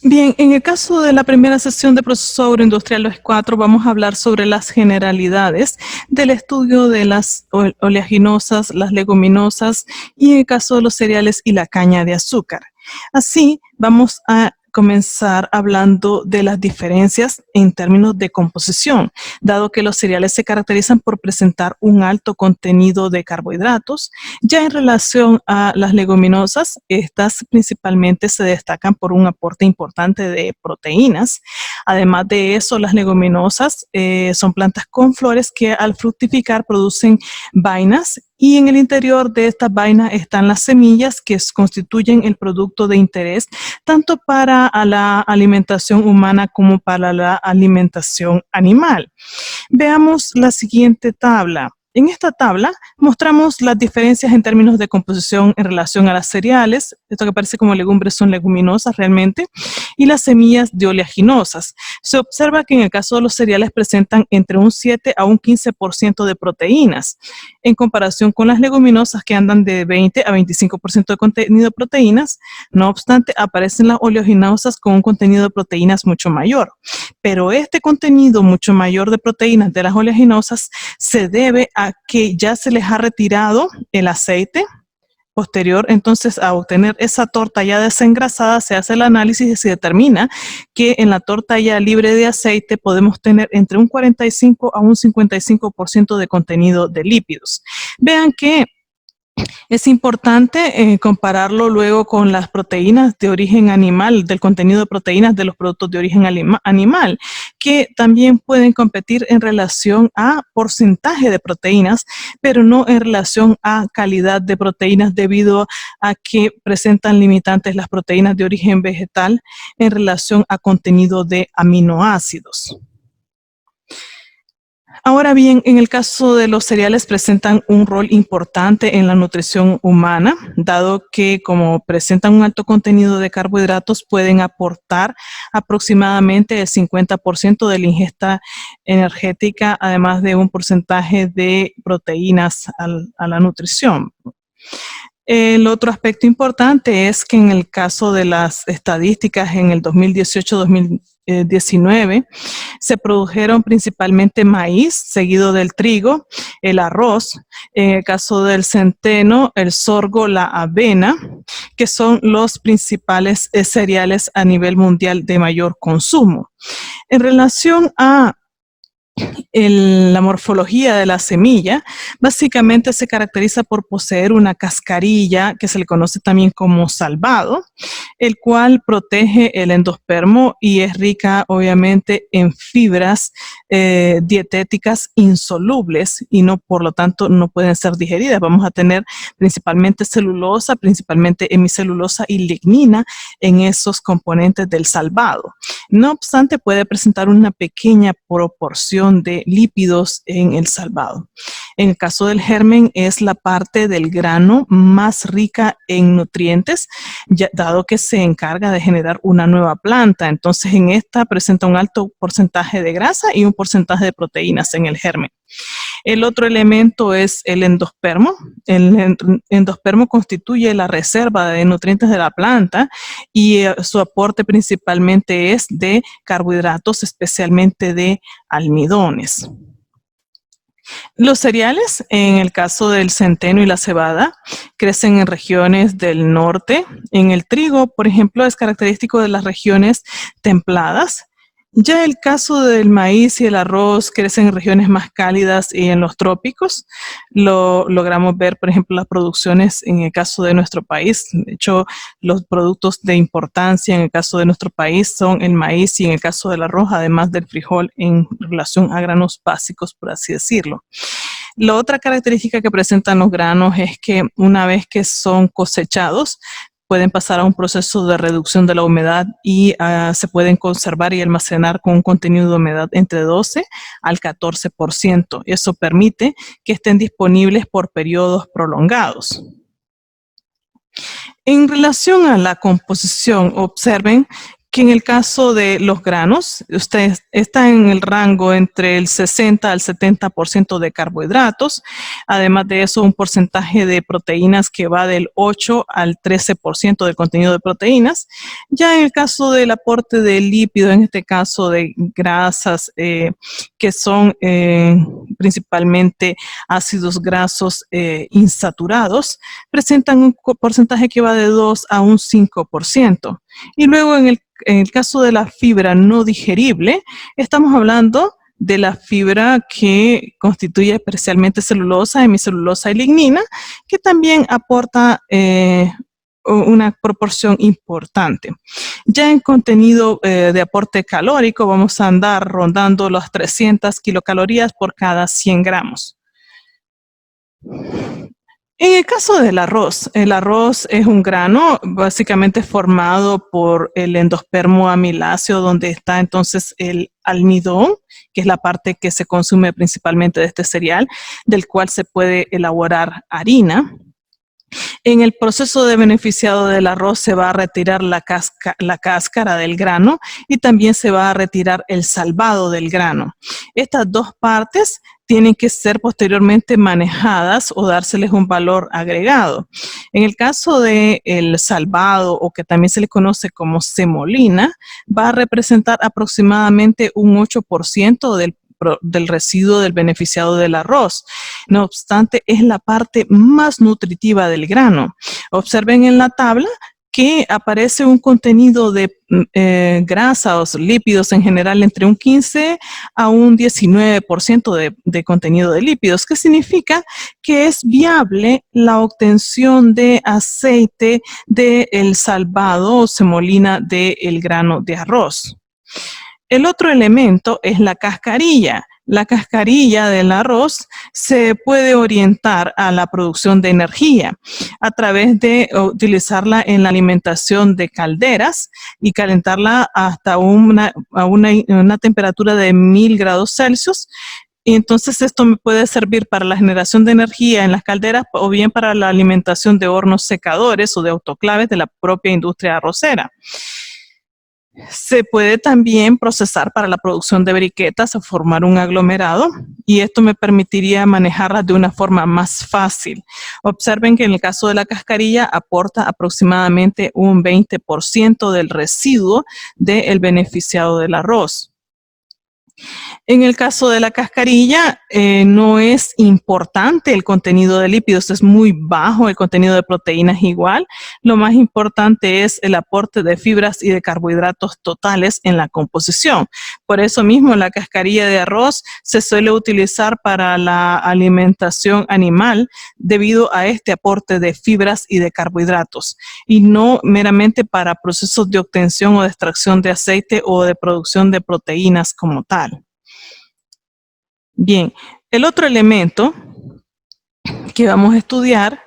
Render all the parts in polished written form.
Bien, en el caso de la primera sesión de proceso agroindustrial los 4, vamos a hablar sobre las generalidades del estudio de las oleaginosas, las leguminosas y en el caso de los cereales y la caña de azúcar. Así, vamos a comenzar hablando de las diferencias en términos de composición, dado que los cereales se caracterizan por presentar un alto contenido de carbohidratos. Ya en relación a las leguminosas, estas principalmente se destacan por un aporte importante de proteínas. Además de eso, las leguminosas son plantas con flores que al fructificar producen vainas y en el interior de estas vainas están las semillas que constituyen el producto de interés tanto para la alimentación humana como para la alimentación animal. Veamos la siguiente tabla. En esta tabla mostramos las diferencias en términos de composición en relación a las cereales, esto que parece como legumbres son leguminosas realmente, y las semillas de oleaginosas. Se observa que en el caso de los cereales presentan entre un 7 a un 15% de proteínas, en comparación con las leguminosas que andan de 20 a 25% de contenido de proteínas. No obstante, aparecen las oleaginosas con un contenido de proteínas mucho mayor. Pero este contenido mucho mayor de proteínas de las oleaginosas se debe a que ya se les ha retirado el aceite. Posterior, entonces, a obtener esa torta ya desengrasada, se hace el análisis y se determina que en la torta ya libre de aceite podemos tener entre un 45 a un 55% de contenido de lípidos. Vean que es importante compararlo luego con las proteínas de origen animal, del contenido de proteínas de los productos de origen animal, que también pueden competir en relación a porcentaje de proteínas, pero no en relación a calidad de proteínas debido a que presentan limitantes las proteínas de origen vegetal en relación a contenido de aminoácidos. Ahora bien, en el caso de los cereales presentan un rol importante en la nutrición humana, dado que como presentan un alto contenido de carbohidratos, pueden aportar aproximadamente el 50% de la ingesta energética, además de un porcentaje de proteínas a la nutrición. El otro aspecto importante es que en el caso de las estadísticas en el 2018-2019 se produjeron principalmente maíz, seguido del trigo, el arroz, en el caso del centeno, el sorgo, la avena, que son los principales cereales a nivel mundial de mayor consumo. En relación a la morfología de la semilla, básicamente se caracteriza por poseer una cascarilla que se le conoce también como salvado, el cual protege el endospermo y es rica obviamente en fibras dietéticas insolubles y no, por lo tanto, no pueden ser digeridas. Vamos a tener principalmente celulosa, principalmente hemicelulosa y lignina en esos componentes del salvado. No obstante, puede presentar una pequeña proporción de lípidos en el salvado. En el caso del germen, es la parte del grano más rica en nutrientes, dado que se encarga de generar una nueva planta. Entonces, en esta presenta un alto porcentaje de grasa y un porcentaje de proteínas en el germen. El otro elemento es el endospermo. El endospermo constituye la reserva de nutrientes de la planta y su aporte principalmente es de carbohidratos, especialmente de almidones. Los cereales, en el caso del centeno y la cebada, crecen en regiones del norte. En el trigo, por ejemplo, es característico de las regiones templadas. Ya el caso del maíz y el arroz crecen en regiones más cálidas y en los trópicos. Lo logramos ver, por ejemplo, las producciones en el caso de nuestro país. De hecho, los productos de importancia en el caso de nuestro país son el maíz y en el caso del arroz, además del frijol en relación a granos básicos, por así decirlo. La otra característica que presentan los granos es que una vez que son cosechados, pueden pasar a un proceso de reducción de la humedad y se pueden conservar y almacenar con un contenido de humedad entre 12 al 14%. Eso permite que estén disponibles por periodos prolongados. En relación a la composición, observen que en el caso de los granos, usted está en el rango entre el 60 al 70% de carbohidratos. Además de eso, un porcentaje de proteínas que va del 8 al 13% del contenido de proteínas. Ya en el caso del aporte de lípidos, en este caso de grasas, que son principalmente ácidos grasos insaturados, presentan un porcentaje que va de 2 a un 5%. Y luego en el caso de la fibra no digerible, estamos hablando de la fibra que constituye especialmente celulosa, hemicelulosa y lignina, que también aporta una proporción importante. Ya en contenido de aporte calórico vamos a andar rondando las 300 kilocalorías por cada 100 gramos. En el caso del arroz, el arroz es un grano básicamente formado por el endospermo amiláceo, donde está entonces el almidón, que es la parte que se consume principalmente de este cereal, del cual se puede elaborar harina. En el proceso de beneficiado del arroz se va a retirar la cáscara del grano y también se va a retirar el salvado del grano. Estas dos partes tienen que ser posteriormente manejadas o dárseles un valor agregado. En el caso del salvado, o que también se le conoce como semolina, va a representar aproximadamente un 8% del residuo del beneficiado del arroz. No obstante, es la parte más nutritiva del grano. Observen en la tabla que aparece un contenido de grasas o lípidos en general entre un 15 a un 19% de contenido de lípidos, que significa que es viable la obtención de aceite del salvado o semolina del grano de arroz. El otro elemento es la cascarilla. La cascarilla del arroz se puede orientar a la producción de energía a través de utilizarla en la alimentación de calderas y calentarla hasta una temperatura de 1000 grados Celsius. Y entonces esto me puede servir para la generación de energía en las calderas o bien para la alimentación de hornos secadores o de autoclaves de la propia industria arrocera. Se puede también procesar para la producción de briquetas o formar un aglomerado, y esto me permitiría manejarlas de una forma más fácil. Observen que en el caso de la cascarilla aporta aproximadamente un 20% del residuo del beneficiado del arroz. En el caso de la cascarilla, no es importante el contenido de lípidos, es muy bajo, el contenido de proteínas igual. Lo más importante es el aporte de fibras y de carbohidratos totales en la composición. Por eso mismo la cascarilla de arroz se suele utilizar para la alimentación animal debido a este aporte de fibras y de carbohidratos, y no meramente para procesos de obtención o de extracción de aceite o de producción de proteínas como tal. Bien, el otro elemento que vamos a estudiar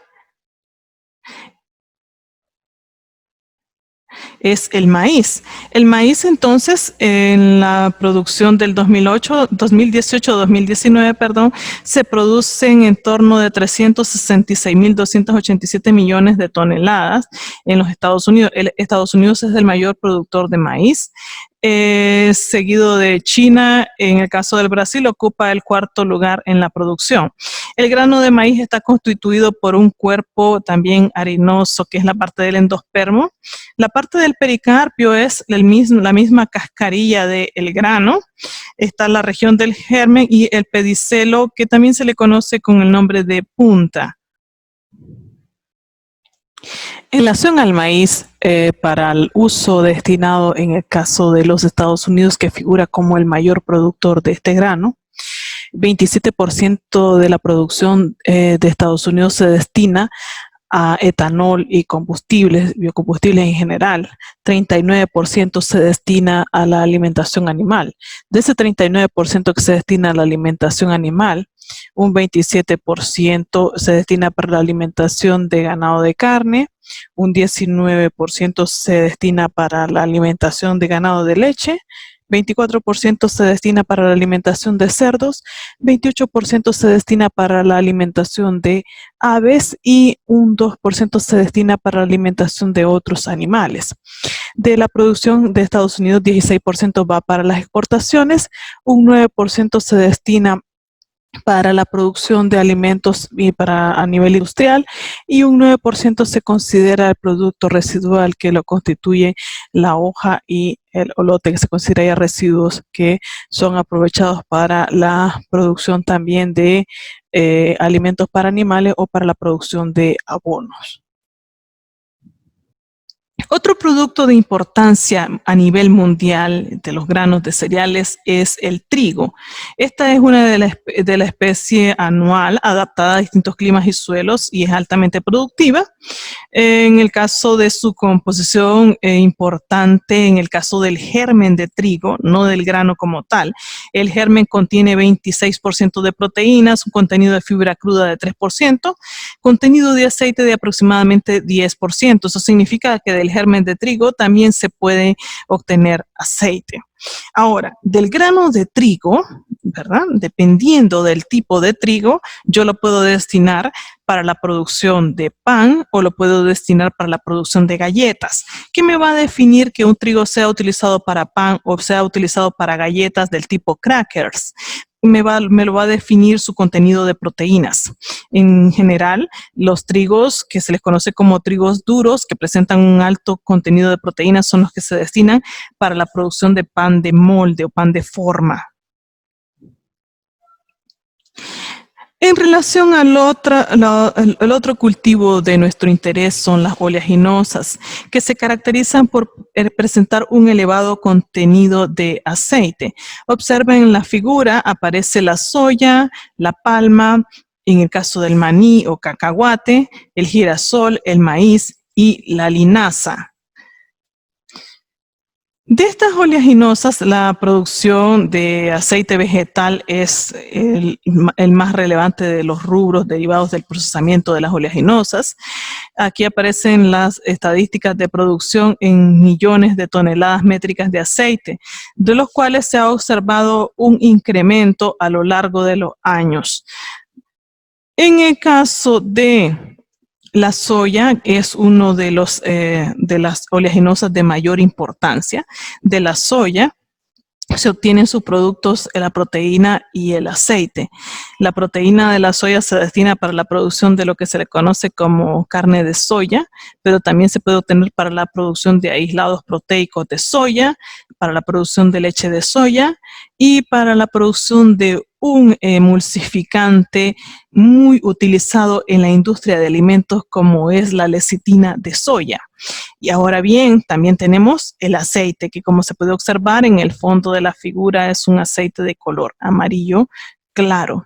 es el maíz. El maíz, entonces, en la producción del 2018-2019, perdón, se producen en torno de 366.287 millones de toneladas en los Estados Unidos. Estados Unidos es el mayor productor de maíz. Seguido de China. En el caso del Brasil ocupa el cuarto lugar en la producción. El grano de maíz está constituido por un cuerpo también harinoso, que es la parte del endospermo. La parte del pericarpio es la misma cascarilla del grano. Está la región del germen y el pedicelo, que también se le conoce con el nombre de punta. En relación al maíz, para el uso destinado en el caso de los Estados Unidos, que figura como el mayor productor de este grano, 27% de la producción de Estados Unidos se destina a etanol y combustibles, biocombustibles en general. 39% se destina a la alimentación animal. De ese 39% que se destina a la alimentación animal, un 27% se destina para la alimentación de ganado de carne, un 19% se destina para la alimentación de ganado de leche 24% se destina para la alimentación de cerdos, 28% se destina para la alimentación de aves y un 2% se destina para la alimentación de otros animales. De la producción de Estados Unidos, 16% va para las exportaciones, un 9% se destina para la producción de alimentos y a nivel industrial, y un 9% se considera el producto residual, que lo constituye la hoja y el olote, que se considera ya residuos que son aprovechados para la producción también de alimentos para animales o para la producción de abonos. Otro producto de importancia a nivel mundial de los granos de cereales es el trigo. Esta es una de la especie anual adaptada a distintos climas y suelos y es altamente productiva. En el caso de su composición importante, en el caso del germen de trigo, no del grano como tal, el germen contiene 26% de proteínas, un contenido de fibra cruda de 3%, contenido de aceite de aproximadamente 10%. Eso significa que del germen de trigo también se puede obtener aceite. Ahora, del grano de trigo, ¿verdad? Dependiendo del tipo de trigo, yo lo puedo destinar para la producción de pan o lo puedo destinar para la producción de galletas. ¿Qué me va a definir que un trigo sea utilizado para pan o sea utilizado para galletas del tipo crackers? Me lo va a definir su contenido de proteínas. En general, los trigos que se les conoce como trigos duros, que presentan un alto contenido de proteínas, son los que se destinan para la producción de pan de molde o pan de forma. En relación al otro cultivo de nuestro interés son las oleaginosas, que se caracterizan por presentar un elevado contenido de aceite. Observen en la figura, aparece la soya, la palma, en el caso del maní o cacahuate, el girasol, el maíz y la linaza. De estas oleaginosas, la producción de aceite vegetal es el más relevante de los rubros derivados del procesamiento de las oleaginosas. Aquí aparecen las estadísticas de producción en millones de toneladas métricas de aceite, de los cuales se ha observado un incremento a lo largo de los años. En el caso de la soya es uno de las oleaginosas de mayor importancia. De la soya se obtienen sus productos, la proteína y el aceite. La proteína de la soya se destina para la producción de lo que se le conoce como carne de soya, pero también se puede obtener para la producción de aislados proteicos de soya, para la producción de leche de soya y para la producción de un emulsificante muy utilizado en la industria de alimentos como es la lecitina de soya. Y ahora bien, también tenemos el aceite, que como se puede observar en el fondo de la figura es un aceite de color amarillo claro.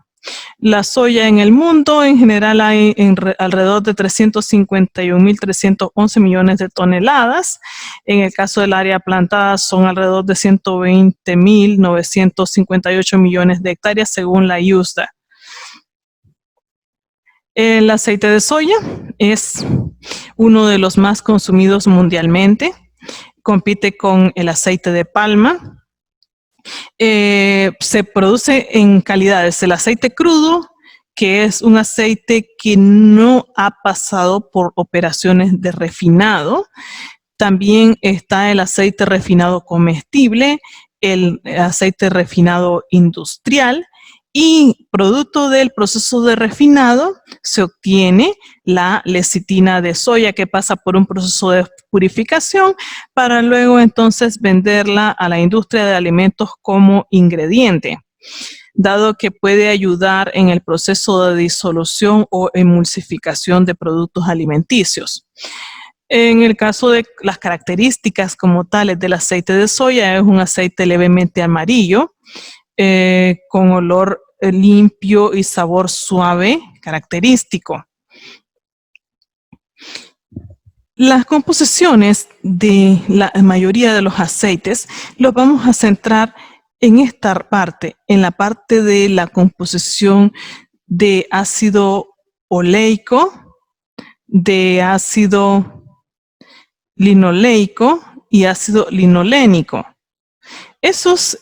La soya en el mundo en general hay alrededor de 351.311 millones de toneladas. En el caso del área plantada son alrededor de 120.958 millones de hectáreas según la USDA. El aceite de soya es uno de los más consumidos mundialmente. Compite con el aceite de palma. Se produce en calidades el aceite crudo, que es un aceite que no ha pasado por operaciones de refinado. También está el aceite refinado comestible, el aceite refinado industrial, y producto del proceso de refinado se obtiene la lecitina de soya, que pasa por un proceso de purificación para luego entonces venderla a la industria de alimentos como ingrediente, dado que puede ayudar en el proceso de disolución o emulsificación de productos alimenticios. En el caso de las características como tales del aceite de soya, es un aceite levemente amarillo, con olor limpio y sabor suave característico. Las composiciones de la mayoría de los aceites los vamos a centrar en esta parte, en la parte de la composición de ácido oleico, de ácido linoleico y ácido linolénico. Esos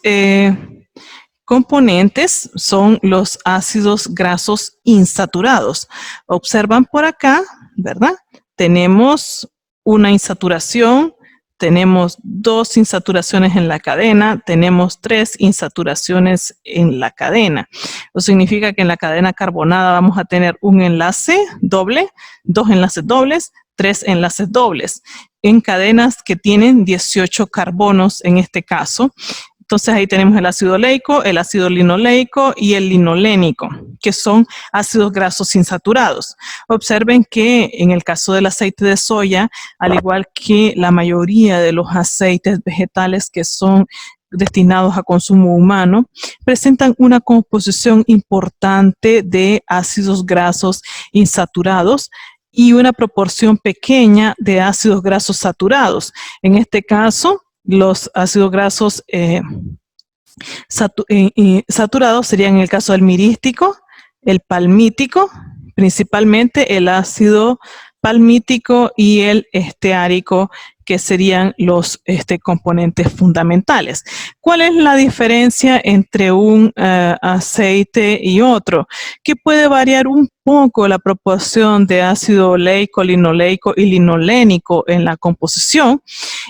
componentes son los ácidos grasos insaturados. Observan por acá, ¿verdad? Tenemos una insaturación, tenemos 2 insaturaciones en la cadena, tenemos 3 insaturaciones en la cadena. Eso significa que en la cadena carbonada vamos a tener un enlace doble, 2 enlaces dobles, 3 enlaces dobles, en cadenas que tienen 18 carbonos en este caso. Entonces ahí tenemos el ácido oleico, el ácido linoleico y el linolénico, que son ácidos grasos insaturados. Observen que en el caso del aceite de soya, al igual que la mayoría de los aceites vegetales que son destinados a consumo humano, presentan una composición importante de ácidos grasos insaturados y una proporción pequeña de ácidos grasos saturados. En este caso, los ácidos grasos saturados serían en el caso del mirístico, el palmítico, principalmente el ácido palmítico y el esteárico, que serían los componentes fundamentales. ¿Cuál es la diferencia entre un aceite y otro? Que puede variar un poco la proporción de ácido oleico, linoleico y linolénico en la composición,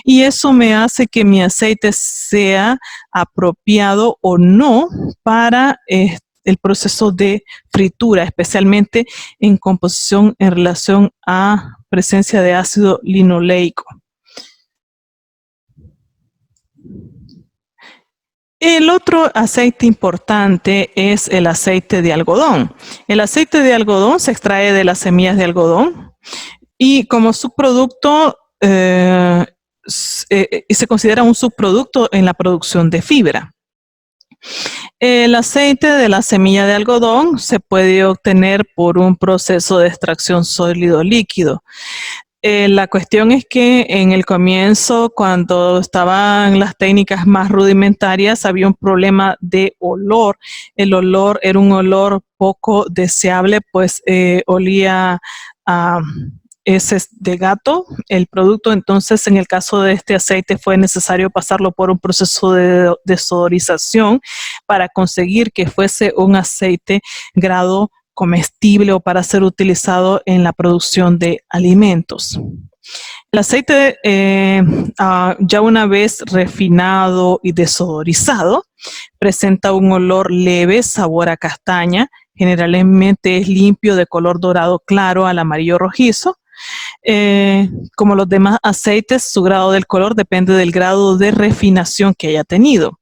y eso me hace que mi aceite sea apropiado o no para el proceso de fritura, especialmente en composición en relación a presencia de ácido linoleico. El otro aceite importante es el aceite de algodón. El aceite de algodón se extrae de las semillas de algodón y como subproducto se considera un subproducto en la producción de fibra. El aceite de la semilla de algodón se puede obtener por un proceso de extracción sólido-líquido. La cuestión es que en el comienzo, cuando estaban las técnicas más rudimentarias, había un problema de olor. El olor era un olor poco deseable, pues olía a heces de gato el producto. Entonces, en el caso de este aceite fue necesario pasarlo por un proceso de desodorización para conseguir que fuese un aceite grado comestible o para ser utilizado en la producción de alimentos. El aceite, ya una vez refinado y desodorizado, presenta un olor leve, sabor a castaña, generalmente es limpio, de color dorado claro al amarillo rojizo. Como los demás aceites, su grado del color depende del grado de refinación que haya tenido.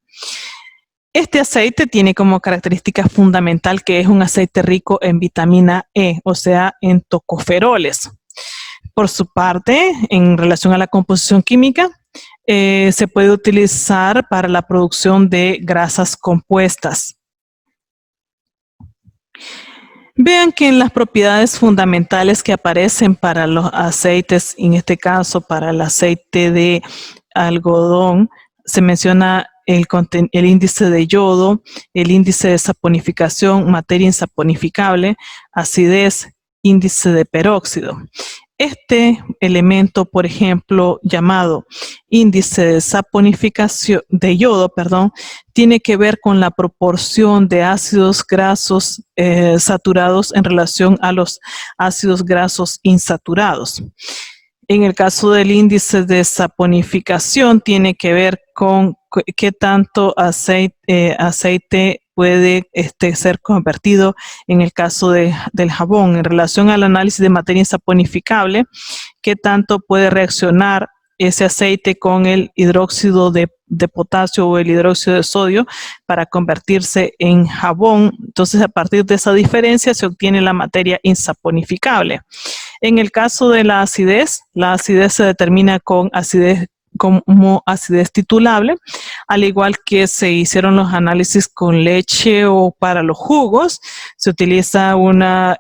Este aceite tiene como característica fundamental que es un aceite rico en vitamina E, o sea, en tocoferoles. Por su parte, en relación a la composición química, se puede utilizar para la producción de grasas compuestas. Vean que en las propiedades fundamentales que aparecen para los aceites, en este caso para el aceite de algodón, se menciona el índice de yodo, el índice de saponificación, materia insaponificable, acidez, índice de peróxido. Este elemento, por ejemplo, llamado índice de saponificación de yodo, tiene que ver con la proporción de ácidos grasos saturados en relación a los ácidos grasos insaturados. En el caso del índice de saponificación, tiene que ver con qué tanto aceite puede ser convertido en el caso del jabón. En relación al análisis de materia insaponificable, qué tanto puede reaccionar ese aceite con el hidróxido de potasio o el hidróxido de sodio para convertirse en jabón. Entonces, a partir de esa diferencia se obtiene la materia insaponificable. En el caso de la acidez se determina con acidez como acidez titulable, al igual que se hicieron los análisis con leche o para los jugos, se utiliza una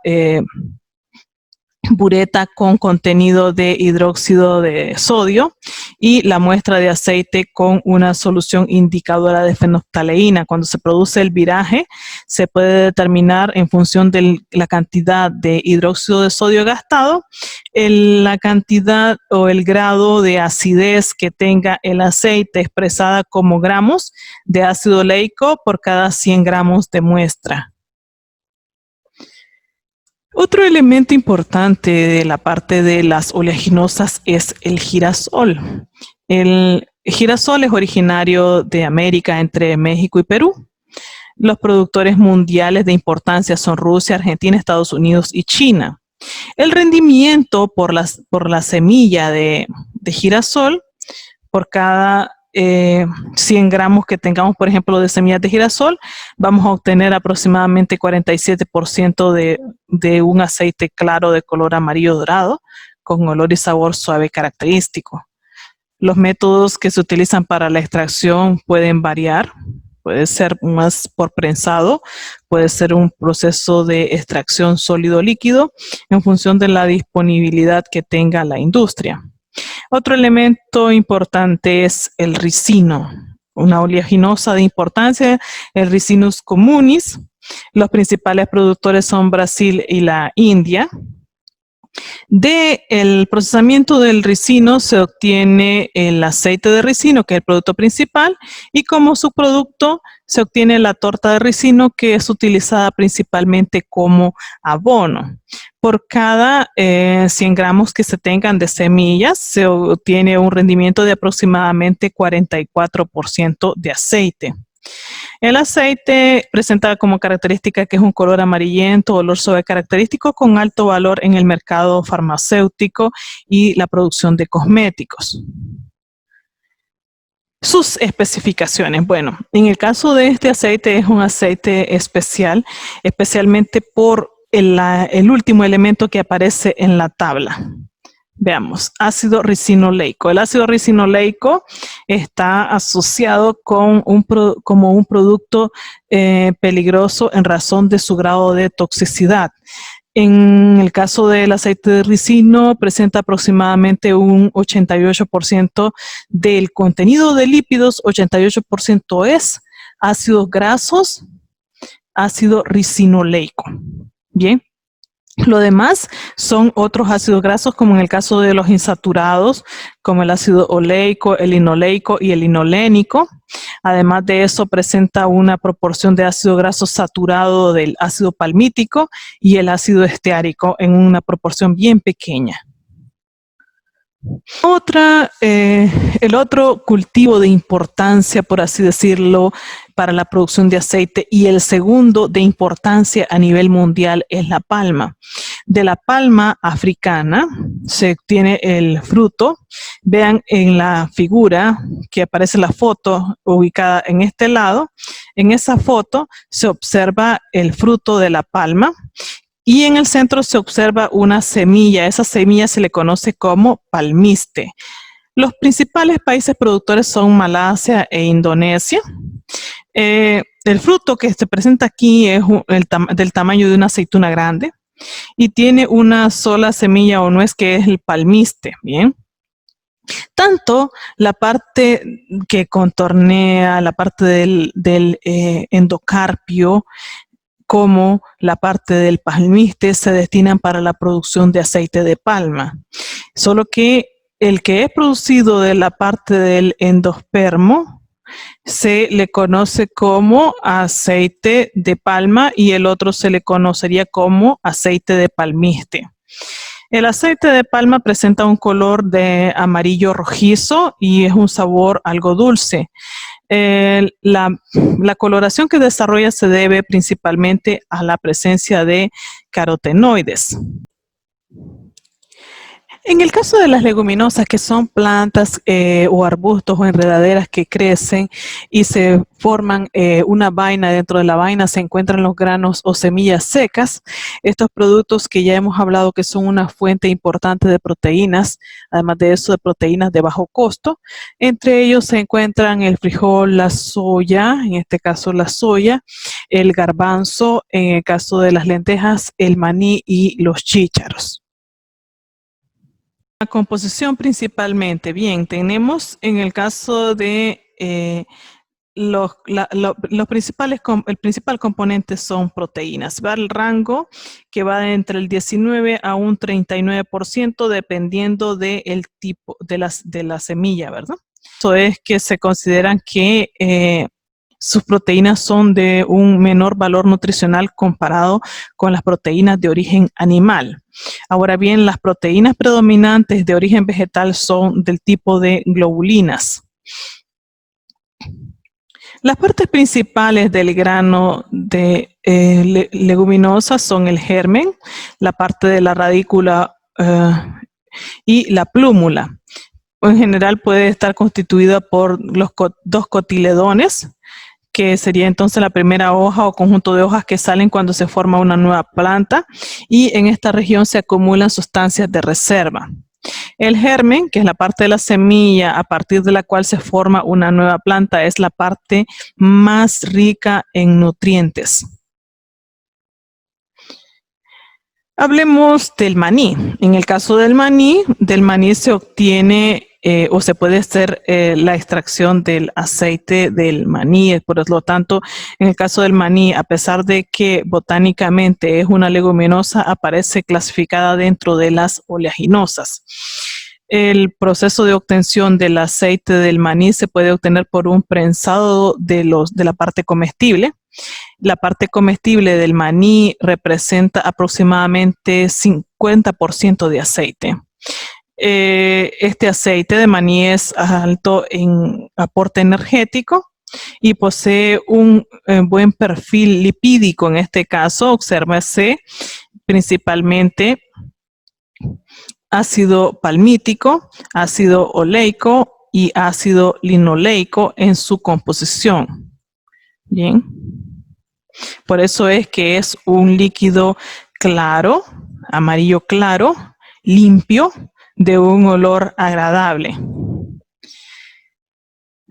bureta con contenido de hidróxido de sodio y la muestra de aceite con una solución indicadora de fenolftaleína. Cuando se produce el viraje, se puede determinar en función de la cantidad de hidróxido de sodio gastado, la cantidad o el grado de acidez que tenga el aceite expresada como gramos de ácido oleico por cada 100 gramos de muestra. Otro elemento importante de la parte de las oleaginosas es el girasol. El girasol es originario de América, entre México y Perú. Los productores mundiales de importancia son Rusia, Argentina, Estados Unidos y China. El rendimiento por la semilla de girasol, por cada 100 gramos que tengamos, por ejemplo, de semillas de girasol, vamos a obtener aproximadamente 47% de un aceite claro de color amarillo dorado, con olor y sabor suave característico. Los métodos que se utilizan para la extracción pueden variar. Puede ser más por prensado, puede ser un proceso de extracción sólido-líquido en función de la disponibilidad que tenga la industria. Otro elemento importante es el ricino, una oleaginosa de importancia, el Ricinus communis. Los principales productores son Brasil y la India. Del procesamiento del ricino se obtiene el aceite de ricino, que es el producto principal, y como subproducto se obtiene la torta de ricino, que es utilizada principalmente como abono. Por cada 100 gramos que se tengan de semillas, se obtiene un rendimiento de aproximadamente 44% de aceite. El aceite presenta como característica que es un color amarillento, olor suave característico con alto valor en el mercado farmacéutico y la producción de cosméticos. Sus especificaciones. Bueno, en el caso de este aceite es un aceite especial, especialmente por el último elemento que aparece en la tabla. Veamos, ácido ricinoleico. El ácido ricinoleico está asociado con como un producto peligroso en razón de su grado de toxicidad. En el caso del aceite de ricino, presenta aproximadamente un 88% del contenido de lípidos, 88% es ácidos grasos, ácido ricinoleico. Bien. Lo demás son otros ácidos grasos, como en el caso de los insaturados, como el ácido oleico, el linoleico y el linolénico. Además de eso, presenta una proporción de ácido graso saturado del ácido palmítico y el ácido esteárico en una proporción bien pequeña. El otro cultivo de importancia, por así decirlo, para la producción de aceite y el segundo de importancia a nivel mundial es la palma. De la palma africana se obtiene el fruto. Vean en la figura que aparece la foto ubicada en este lado. En esa foto se observa el fruto de la palma. Y en el centro se observa una semilla. Esa semilla se le conoce como palmiste. Los principales países productores son Malasia e Indonesia. El fruto que se presenta aquí es del tamaño de una aceituna grande y tiene una sola semilla o nuez que es el palmiste. Bien. Tanto la parte que contornea, la parte del endocarpio, como la parte del palmiste se destinan para la producción de aceite de palma. Solo que el que es producido de la parte del endospermo se le conoce como aceite de palma y el otro se le conocería como aceite de palmiste. El aceite de palma presenta un color de amarillo rojizo y es un sabor algo dulce. La coloración que desarrolla se debe principalmente a la presencia de carotenoides. En el caso de las leguminosas, que son plantas o arbustos o enredaderas que crecen y se forman una vaina, dentro de la vaina se encuentran los granos o semillas secas. Estos productos que ya hemos hablado que son una fuente importante de proteínas, además de eso de proteínas de bajo costo. Entre ellos se encuentran el frijol, la soya, en este caso la soya, el garbanzo, en el caso de las lentejas, el maní y los chícharos. La composición principalmente. Bien, tenemos en el caso de los principales, el principal componente son proteínas. Va el rango que va entre el 19 a un 39% dependiendo del tipo de la semilla, ¿verdad? Eso es que se consideran que sus proteínas son de un menor valor nutricional comparado con las proteínas de origen animal. Ahora bien, las proteínas predominantes de origen vegetal son del tipo de globulinas. Las partes principales del grano de leguminosa son el germen, la parte de la radícula y la plúmula. En general puede estar constituida por los dos cotiledones, que sería entonces la primera hoja o conjunto de hojas que salen cuando se forma una nueva planta, y en esta región se acumulan sustancias de reserva. El germen, que es la parte de la semilla a partir de la cual se forma una nueva planta, es la parte más rica en nutrientes. Hablemos del maní. En el caso del maní se obtiene o se puede hacer la extracción del aceite del maní. Por lo tanto, en el caso del maní, a pesar de que botánicamente es una leguminosa, aparece clasificada dentro de las oleaginosas. El proceso de obtención del aceite del maní se puede obtener por un prensado de la parte comestible. La parte comestible del maní representa aproximadamente 50% de aceite. Este aceite de maní es alto en aporte energético y posee un buen perfil lipídico. En este caso, obsérvese principalmente ácido palmítico, ácido oleico y ácido linoleico en su composición. Bien. Por eso es que es un líquido claro, amarillo claro, limpio, de un olor agradable.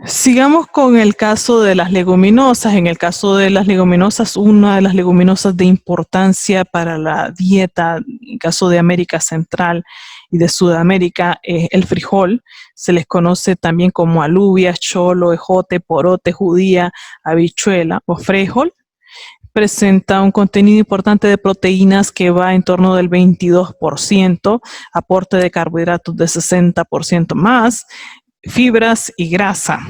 Sigamos con el caso de las leguminosas. En el caso de las leguminosas, una de las leguminosas de importancia para la dieta, en el caso de América Central y de Sudamérica, es el frijol. Se les conoce también como alubias, cholo, ejote, porote, judía, habichuela o frijol. Presenta un contenido importante de proteínas que va en torno del 22%, aporte de carbohidratos de 60% más, fibras y grasa.